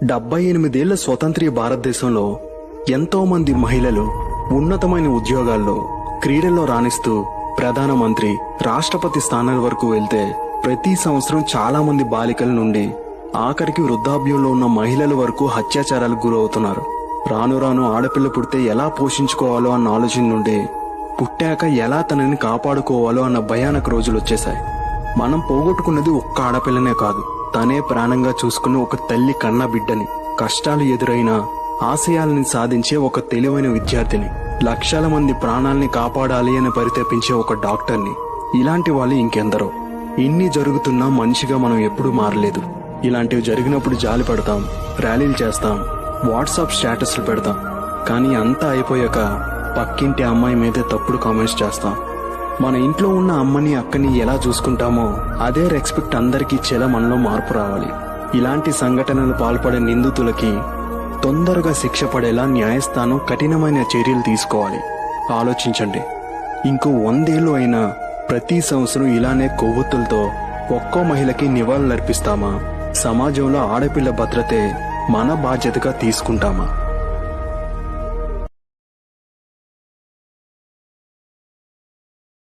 78 స్వతంత్ర భారతదేశంలో ఎంతో మంది మహిళలు ఉన్నతమైన ఉద్యోగాల్లో క్రీడల్లో రాణిస్తూ ప్రధానమంత్రి, రాష్ట్రపతి స్థానాల వరకు వెళ్తే ప్రతి సంవత్సరం చాలా మంది బాలికల నుండి ఆఖరికి వృద్ధాప్యంలో ఉన్న మహిళల వరకు అత్యాచారాలకు గురవుతున్నారు. రాను రాను ఆడపిల్ల పుడితే ఎలా పోషించుకోవాలో అన్న ఆలోచన నుండి పుట్టాక ఎలా తనని కాపాడుకోవాలో అన్న భయానక రోజులు వచ్చేశాయి. మనం పోగొట్టుకున్నది ఒక్క ఆడపిల్లనే కాదు, తనే ప్రాణంగా చూసుకున్న ఒక తల్లి కన్న బిడ్డని, కష్టాలు ఎదురైనా ఆశయాలని సాధించే ఒక తెలివైన విద్యార్థిని, లక్షల మంది ప్రాణాల్ని కాపాడాలి అని పరితపించే ఒక డాక్టర్ని. ఇలాంటి వాళ్ళు ఇంకెందరో. ఇన్ని జరుగుతున్నా మనిషిగా మనం ఎప్పుడూ మారలేదు. ఇలాంటివి జరిగినప్పుడు జాలి పడతాం, ర్యాలీలు చేస్తాం, వాట్సాప్ స్టేటస్లు పెడతాం. కానీ అంతా అయిపోయాక పక్కింటి అమ్మాయి మీదే తప్పుడు కామెంట్స్ చేస్తాం. మన ఇంట్లో ఉన్న అమ్మని అక్కని ఎలా చూసుకుంటామో అదే రెస్పెక్ట్ అందరికీ ఇచ్చేలా మనలో మార్పు రావాలి. ఇలాంటి సంఘటనలు పాల్పడే నిందితులకి తొందరగా శిక్ష పడేలా న్యాయస్థానం కఠినమైన చర్యలు తీసుకోవాలి. ఆలోచించండి, ఇంకో 100 ఏళ్ళు అయినా ప్రతి సంవత్సరం ఇలానే కొవ్వొత్తులతో ఒక్కో మహిళకి నివాళులర్పిస్తామా? సమాజంలో ఆడపిల్ల భద్రతే మన బాధ్యతగా తీసుకుంటామా?